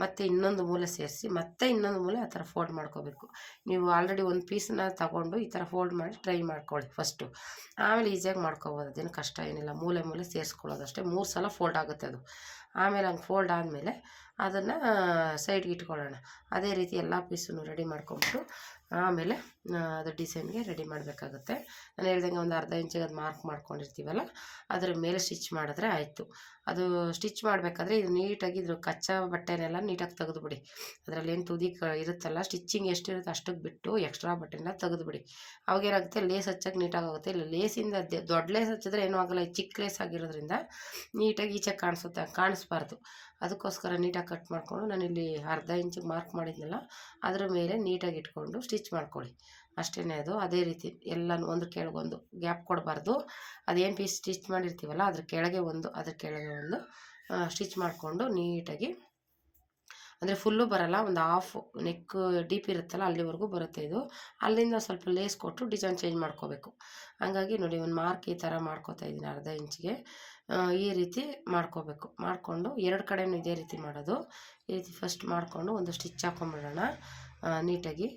ಮತ್ತೆ ಇನ್ನೊಂದು ಮೂಲೆ ಸೇರಿಸಿ ಮತ್ತೆ ಇನ್ನೊಂದು ಮೂಲೆ ಆ ಥರ ಫೋಲ್ಡ್ ಮಾಡ್ಕೋಬೇಕು. ನೀವು ಆಲ್ರೆಡಿ ಒಂದು ಪೀಸನ್ನ ತಗೊಂಡು ಈ ಥರ ಫೋಲ್ಡ್ ಮಾಡಿ ಟ್ರೈ ಮಾಡ್ಕೊಳ್ಳಿ ಫಸ್ಟು, ಆಮೇಲೆ ಈಸಿಯಾಗಿ ಮಾಡ್ಕೋಬೋದು. ಅದೇನು ಕಷ್ಟ ಏನಿಲ್ಲ. ಮೂಲೆ ಸೇರಿಸ್ಕೊಳ್ಳೋದು ಅಷ್ಟೇ. 3 ಸಲ ಫೋಲ್ಡ್ ಆಗುತ್ತೆ ಅದು. ಆಮೇಲೆ ಹಂಗೆ ಫೋಲ್ಡ್ ಆದಮೇಲೆ ಅದನ್ನು ಸೈಡ್ಗೆ ಇಟ್ಕೊಳ್ಳೋಣ. ಅದೇ ರೀತಿ ಎಲ್ಲ ಪೀಸನ್ನು ರೆಡಿ ಮಾಡ್ಕೊಂಬಿಟ್ಟು ಆಮೇಲೆ ಅದು ಡಿಸೈನ್ಗೆ ರೆಡಿ ಮಾಡಬೇಕಾಗುತ್ತೆ. ನಾನು ಹೇಳ್ದಂಗೆ ಒಂದು ಅರ್ಧ ಇಂಚಿಗೆ ಅದು ಮಾರ್ಕ್ ಮಾಡ್ಕೊಂಡಿರ್ತೀವಲ್ಲ, ಅದರ ಮೇಲೆ ಸ್ಟಿಚ್ ಮಾಡಿದ್ರೆ ಆಯಿತು. ಅದು ಸ್ಟಿಚ್ ಮಾಡಬೇಕಾದ್ರೆ ಇದು ನೀಟಾಗಿ ಇದ್ರ ಕಚ್ಚಾ ಬಟ್ಟೆನೆಲ್ಲ ನೀಟಾಗಿ ತೆಗೆದುಬಿಡಿ. ಅದರಲ್ಲೇನು ತುದಿ ಇರುತ್ತಲ್ಲ, ಸ್ಟಿಚಿಂಗ್ ಎಷ್ಟಿರುತ್ತೆ ಅಷ್ಟಕ್ಕೆ ಬಿಟ್ಟು ಎಕ್ಸ್ಟ್ರಾ ಬಟ್ಟೆನ ತೆಗೆದುಬಿಡಿ. ಅವಾಗೇನಾಗುತ್ತೆ, ಲೇಸ್ ಹಚ್ಚಕ್ಕೆ ನೀಟಾಗುತ್ತೆ. ಇಲ್ಲ ಲೇಸಿಂದ ದೊಡ್ಡ ಲೇಸ್ ಹಚ್ಚಿದ್ರೆ ಏನೂ ಆಗೋಲ್ಲ, ಚಿಕ್ಕ ಲೇಸ್ ಆಗಿರೋದ್ರಿಂದ ನೀಟಾಗಿ ಈಚೆ ಕಾಣಿಸ್ಬಾರ್ದು. ಅದಕ್ಕೋಸ್ಕರ ನೀಟಾಗಿ ಕಟ್ ಮಾಡಿಕೊಂಡು ನಾನಿಲ್ಲಿ ಅರ್ಧ ಇಂಚಿಗೆ ಮಾರ್ಕ್ ಮಾಡಿದ್ನಲ್ಲ, ಅದ್ರ ಮೇಲೆ ನೀಟಾಗಿ ಇಟ್ಕೊಂಡು ಸ್ಟಿಚ್ ಮಾಡ್ಕೊಳ್ಳಿ ಅಷ್ಟೇ. ಅದು ಅದೇ ರೀತಿ ಎಲ್ಲನೂ ಒಂದು ಕೆಳಗೊಂದು ಗ್ಯಾಪ್ ಕೊಡಬಾರ್ದು. ಅದೇನು ಪೀಸ್ ಸ್ಟಿಚ್ ಮಾಡಿರ್ತೀವಲ್ಲ ಅದ್ರ ಕೆಳಗೆ ಒಂದು ಸ್ಟಿಚ್ ಮಾಡಿಕೊಂಡು ನೀಟಾಗಿ, ಅಂದರೆ ಫುಲ್ಲು ಬರೋಲ್ಲ, ಒಂದು ಹಾಫ್ ನೆಕ್ ಡೀಪ್ ಇರುತ್ತಲ್ಲ ಅಲ್ಲಿವರೆಗೂ ಬರುತ್ತೆ ಇದು. ಅಲ್ಲಿಂದ ಸ್ವಲ್ಪ ಲೇಸ್ ಕೊಟ್ಟು ಡಿಸೈನ್ ಚೇಂಜ್ ಮಾಡ್ಕೋಬೇಕು. ಹಂಗಾಗಿ ನೋಡಿ ಒಂದು ಮಾರ್ಕ್ ಈ ಥರ ಮಾಡ್ಕೋತಾ ಇದ್ದೀನಿ ಅರ್ಧ ಇಂಚಿಗೆ. ಈ ರೀತಿ ಮಾಡ್ಕೋಬೇಕು. ಮಾಡಿಕೊಂಡು 2 ಕಡೆಯೂ ಇದೇ ರೀತಿ ಮಾಡೋದು. ಈ ರೀತಿ ಫಸ್ಟ್ ಮಾಡಿಕೊಂಡು ಒಂದು ಸ್ಟಿಚ್ ಹಾಕ್ಕೊಂಬಿಡೋಣ ನೀಟಾಗಿ.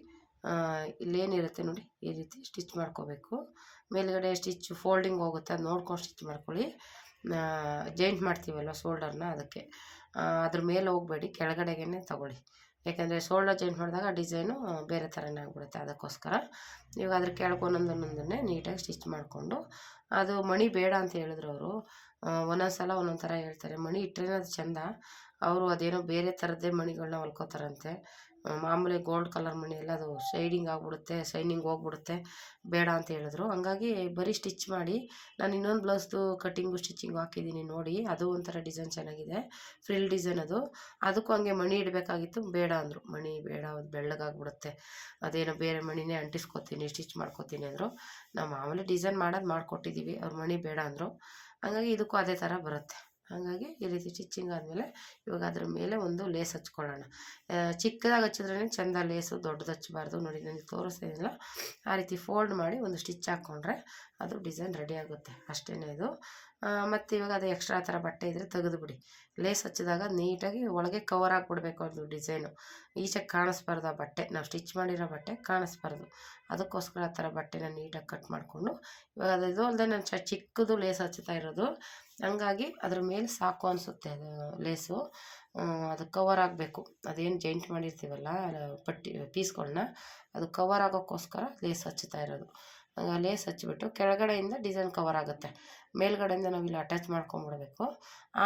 ಇಲ್ಲೇನಿರುತ್ತೆ ನೋಡಿ ಈ ರೀತಿ ಸ್ಟಿಚ್ ಮಾಡ್ಕೋಬೇಕು. ಮೇಲ್ಗಡೆ ಸ್ಟಿಚ್ ಫೋಲ್ಡಿಂಗ್ ಹೋಗುತ್ತೆ, ಅದು ನೋಡ್ಕೊಂಡು ಸ್ಟಿಚ್ ಮಾಡ್ಕೊಳ್ಳಿ. ಜಾಯಿಂಟ್ ಮಾಡ್ತೀವಲ್ವ ಶೋಲ್ಡರ್ನ, ಅದಕ್ಕೆ ಅದ್ರ ಮೇಲೆ ಹೋಗಬೇಡಿ, ಕೆಳಗಡೆಗೇ ತಗೊಳ್ಳಿ. ಯಾಕೆಂದರೆ ಶೋಲ್ಡರ್ ಜಾಯಿಂಟ್ ಮಾಡಿದಾಗ ಡಿಸೈನು ಬೇರೆ ಥರನೇ ಆಗಿಬಿಡುತ್ತೆ. ಅದಕ್ಕೋಸ್ಕರ ಇವಾಗ ಅದ್ರ ಕೆಳಗೊಂದೊಂದನ್ನೇ ನೀಟಾಗಿ ಸ್ಟಿಚ್ ಮಾಡಿಕೊಂಡು, ಅದು ಮಣಿ ಬೇಡ ಅಂತ ಹೇಳಿದ್ರು ಅವರು. ಒಂದೊಂದು ಸಲ ಒಂದೊಂದು ಥರ ಹೇಳ್ತಾರೆ. ಮಣಿ ಇಟ್ಟರೆ ಅದು ಚೆಂದ, ಅವರು ಅದೇನೋ ಬೇರೆ ಥರದ್ದೇ ಮಣಿಗಳನ್ನ ಹೊಲ್ಕೋತಾರಂತೆ. ಮಾಮೂಲಿ ಗೋಲ್ಡ್ ಕಲರ್ ಮಣಿ ಎಲ್ಲ ಅದು ಶೈನಿಂಗ್ ಹೋಗ್ಬಿಡುತ್ತೆ, ಬೇಡ ಅಂತ ಹೇಳಿದ್ರು. ಹಂಗಾಗಿ ಬರೀ ಸ್ಟಿಚ್ ಮಾಡಿ, ನಾನು ಇನ್ನೊಂದು ಬ್ಲೌಸ್ದು ಕಟ್ಟಿಂಗು ಸ್ಟಿಚಿಂಗು ಹಾಕಿದ್ದೀನಿ ನೋಡಿ, ಅದು ಒಂಥರ ಡಿಸೈನ್ ಚೆನ್ನಾಗಿದೆ, ಫ್ರಿಲ್ ಡಿಸೈನ್ ಅದು. ಅದಕ್ಕೂ ಹಂಗೆ ಮಣಿ ಇಡಬೇಕಾಗಿತ್ತು, ಬೇಡ ಅಂದರು. ಮಣಿ ಬೇಡ, ಅದು ಬೆಳ್ಳಗಾಗ್ಬಿಡುತ್ತೆ, ಅದೇನೋ ಬೇರೆ ಮಣಿನೇ ಅಂಟಿಸ್ಕೊತೀನಿ ಸ್ಟಿಚ್ ಮಾಡ್ಕೊತೀನಿ ಅಂದರು. ನಾವು ಮಾಮೂಲಿ ಡಿಸೈನ್ ಮಾಡೋದು ಮಾಡಿಕೊಟ್ಟಿದ್ದೀವಿ, ಅವ್ರು ಮಣಿ ಬೇಡ ಅಂದರು. ಹಂಗಾಗಿ ಇದಕ್ಕೂ ಅದೇ ಥರ ಬರುತ್ತೆ. ಹಾಗಾಗಿ ಈ ರೀತಿ ಸ್ಟಿಚಿಂಗ್ ಆದಮೇಲೆ ಇವಾಗ ಅದ್ರ ಮೇಲೆ ಒಂದು ಲೇಸ್ ಹಚ್ಕೊಳ್ಳೋಣ. ಚಿಕ್ಕದಾಗಿ ಹಚ್ಚಿದ್ರೇ ಚೆಂದ, ಲೇಸು ದೊಡ್ಡದು ಹಚ್ಚಬಾರ್ದು. ನೋಡಿ ನನಗೆ ತೋರಿಸ್ತಾಯಿಲ್ಲ, ಆ ರೀತಿ ಫೋಲ್ಡ್ ಮಾಡಿ ಒಂದು ಸ್ಟಿಚ್ ಹಾಕ್ಕೊಂಡ್ರೆ ಅದು ಡಿಸೈನ್ ರೆಡಿ ಆಗುತ್ತೆ, ಅಷ್ಟೇ ಇದು. ಮತ್ತು ಇವಾಗ ಅದು ಎಕ್ಸ್ಟ್ರಾ ಥರ ಬಟ್ಟೆ ಇದ್ದರೆ ತೆಗೆದುಬಿಡಿ. ಲೇಸ್ ಹಚ್ಚಿದಾಗ ನೀಟಾಗಿ ಒಳಗೆ ಕವರ್ ಆಗಿಬಿಡ್ಬೇಕು ಅದು ಡಿಸೈನು, ಈಚೆಗೆ ಕಾಣಿಸ್ಬಾರ್ದು. ಆ ಬಟ್ಟೆ ನಾವು ಸ್ಟಿಚ್ ಮಾಡಿರೋ ಬಟ್ಟೆ ಕಾಣಿಸ್ಬಾರ್ದು, ಅದಕ್ಕೋಸ್ಕರ ಆ ಥರ ಬಟ್ಟೆನ ನೀಟಾಗಿ ಕಟ್ ಮಾಡಿಕೊಂಡು, ಇವಾಗ ಅದು ಇದು ಅಲ್ಲದೆ ನಾನು ಚಿಕ್ಕದು ಲೇಸ್ ಹಚ್ತಾ ಇರೋದು, ಹಂಗಾಗಿ ಅದ್ರ ಮೇಲೆ ಸಾಕು ಅನಿಸುತ್ತೆ ಅದು ಲೇಸು. ಅದು ಕವರ್ ಆಗಬೇಕು, ಅದೇನು ಜಾಯಿಂಟ್ ಮಾಡಿರ್ತೀವಲ್ಲ ಪಟ್ಟಿ ಪೀಸ್ಗಳನ್ನ, ಅದು ಕವರ್ ಆಗೋಕ್ಕೋಸ್ಕರ ಲೇಸ್ ಹಚ್ತಾ ಇರೋದು. ಲೇಸ್ ಹಚ್ಚಿಬಿಟ್ಟು ಕೆಳಗಡೆಯಿಂದ ಡಿಸೈನ್ ಕವರ್ ಆಗುತ್ತೆ, ಮೇಲ್ಗಡೆಯಿಂದ ನಾವು ಇಲ್ಲಿ ಅಟ್ಯಾಚ್ ಮಾಡ್ಕೊಂಬಿಡ್ಬೇಕು.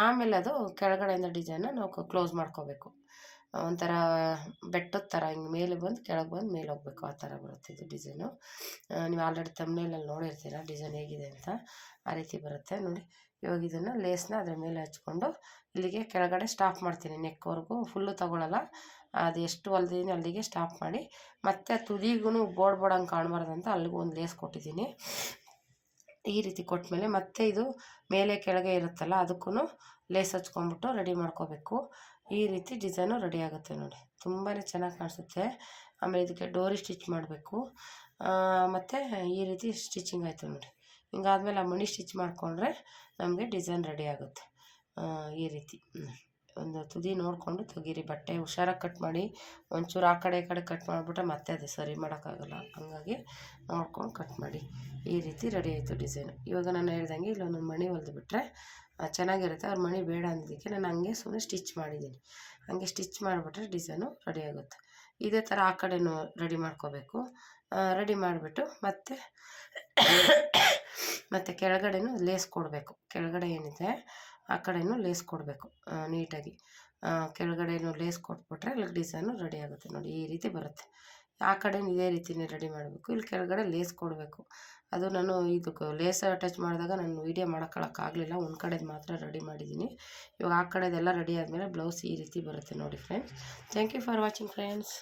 ಆಮೇಲೆ ಅದು ಕೆಳಗಡೆಯಿಂದ ಡಿಸೈನ್ನ ನಾವು ಕ್ಲೋಸ್ ಮಾಡ್ಕೋಬೇಕು. ಒಂಥರ ಬೆಟ್ಟದ ಥರ ಹಿಂಗೆ ಮೇಲೆ ಬಂದು ಕೆಳಗೆ ಬಂದು ಮೇಲೆ ಹೋಗ್ಬೇಕು, ಆ ಥರ ಬರುತ್ತೆ ಇದು ಡಿಸೈನು. ನೀವು ಆಲ್ರೆಡಿ ತಮ್ನೇಲಲ್ಲಿ ನೋಡಿರ್ತೀರ ಡಿಸೈನ್ ಹೇಗಿದೆ ಅಂತ, ಆ ರೀತಿ ಬರುತ್ತೆ ನೋಡಿ. ಇವಾಗ ಇದನ್ನು ಲೇಸ್ನ ಅದ್ರ ಮೇಲೆ ಹಚ್ಕೊಂಡು ಇಲ್ಲಿಗೆ ಕೆಳಗಡೆ ಸ್ಟಾಪ್ ಮಾಡ್ತೀನಿ, ನೆಕ್ವರೆಗೂ ಫುಲ್ಲು ತೊಗೊಳ್ಳಲ್ಲ. ಅದು ಎಷ್ಟು ಹೊಲ್ದಿದ್ದೀನಿ ಅಲ್ಲಿಗೆ ಸ್ಟಾಪ್ ಮಾಡಿ, ಮತ್ತು ತುದಿಗೂ ಬೋರ್ಡ್ ಕಾಣಬಾರ್ದು ಅಂತ ಅಲ್ಲಿಗೂ ಒಂದು ಲೇಸ್ ಕೊಟ್ಟಿದ್ದೀನಿ. ಈ ರೀತಿ ಕೊಟ್ಟಮೇಲೆ ಮತ್ತೆ ಇದು ಮೇಲೆ ಕೆಳಗೆ ಇರುತ್ತಲ್ಲ, ಅದಕ್ಕೂ ಲೇಸ್ ಹಚ್ಕೊಂಡ್ಬಿಟ್ಟು ರೆಡಿ ಮಾಡ್ಕೋಬೇಕು. ಈ ರೀತಿ ಡಿಸೈನು ರೆಡಿ ಆಗುತ್ತೆ ನೋಡಿ, ತುಂಬಾ ಚೆನ್ನಾಗಿ ಕಾಣಿಸುತ್ತೆ. ಆಮೇಲೆ ಇದಕ್ಕೆ ಡೋರಿ ಸ್ಟಿಚ್ ಮಾಡಬೇಕು. ಮತ್ತು ಈ ರೀತಿ ಸ್ಟಿಚಿಂಗ್ ಆಯಿತು ನೋಡಿ. ಹಿಂಗಾದ್ಮೇಲೆ ಆ ಮಣಿ ಸ್ಟಿಚ್ ಮಾಡಿಕೊಂಡ್ರೆ ನಮಗೆ ಡಿಸೈನ್ ರೆಡಿ ಆಗುತ್ತೆ. ಈ ರೀತಿ ಒಂದು ತುದಿ ನೋಡಿಕೊಂಡು ತೆಗೀರಿ, ಬಟ್ಟೆ ಹುಷಾರಾಗಿ ಕಟ್ ಮಾಡಿ. ಒಂಚೂರು ಆ ಕಡೆ ಈ ಕಡೆ ಕಟ್ ಮಾಡಿಬಿಟ್ರೆ ಮತ್ತೆ ಅದು ಸರಿ ಮಾಡೋಕ್ಕಾಗಲ್ಲ, ಹಂಗಾಗಿ ನೋಡ್ಕೊಂಡು ಕಟ್ ಮಾಡಿ. ಈ ರೀತಿ ರೆಡಿ ಆಯಿತು ಡಿಸೈನು. ಇವಾಗ ನಾನು ಹೇಳ್ದಂಗೆ ಇಲ್ಲೊಂದು ಮಣಿ ಹೊಲಿದ್ಬಿಟ್ರೆ ಚೆನ್ನಾಗಿರುತ್ತೆ. ಅವ್ರ ಮಣಿ ಬೇಡ ಅಂದಿದ್ದಕ್ಕೆ ನಾನು ಹಂಗೆ ಸುಮ್ಮನೆ ಸ್ಟಿಚ್ ಮಾಡಿದ್ದೀನಿ. ಹಂಗೆ ಸ್ಟಿಚ್ ಮಾಡಿಬಿಟ್ರೆ ಡಿಸೈನು ರೆಡಿ ಆಗುತ್ತೆ. ಇದೇ ಥರ ಆ ಕಡೆನೂ ರೆಡಿ ಮಾಡ್ಕೋಬೇಕು. ರೆಡಿ ಮಾಡಿಬಿಟ್ಟು ಮತ್ತು ಕೆಳಗಡೆನೂ ಲೇಸ್ ಕೊಡಬೇಕು. ಕೆಳಗಡೆ ಏನಿದೆ ಆ ಕಡೆನೂ ಲೇಸ್ ಕೊಡಬೇಕು ನೀಟಾಗಿ. ಕೆಳಗಡೆನೂ ಲೇಸ್ ಕೊಟ್ಬಿಟ್ರೆ ಇಲ್ಲಿ ಡಿಸೈನು ರೆಡಿ ಆಗುತ್ತೆ ನೋಡಿ, ಈ ರೀತಿ ಬರುತ್ತೆ. ಆ ಕಡೆನೂ ಇದೇ ರೀತಿಯೇ ರೆಡಿ ಮಾಡಬೇಕು. ಇಲ್ಲಿ ಕೆಳಗಡೆ ಲೇಸ್ ಕೊಡಬೇಕು. ಅದು ನಾನು ಇದಕ್ಕೆ ಲೇಸ್ ಅಟ್ಯಾಚ್ ಮಾಡಿದಾಗ ನಾನು ವೀಡಿಯೋ ಮಾಡೋಕ್ಕಾಗಲಿಲ್ಲ, ಒಂದು ಕಡೆದು ಮಾತ್ರ ರೆಡಿ ಮಾಡಿದ್ದೀನಿ. ಇವಾಗ ಆ ಕಡೆದೆಲ್ಲ ರೆಡಿ ಆದಮೇಲೆ ಬ್ಲೌಸ್ ಈ ರೀತಿ ಬರುತ್ತೆ ನೋಡಿ friends. Thank you for watching friends.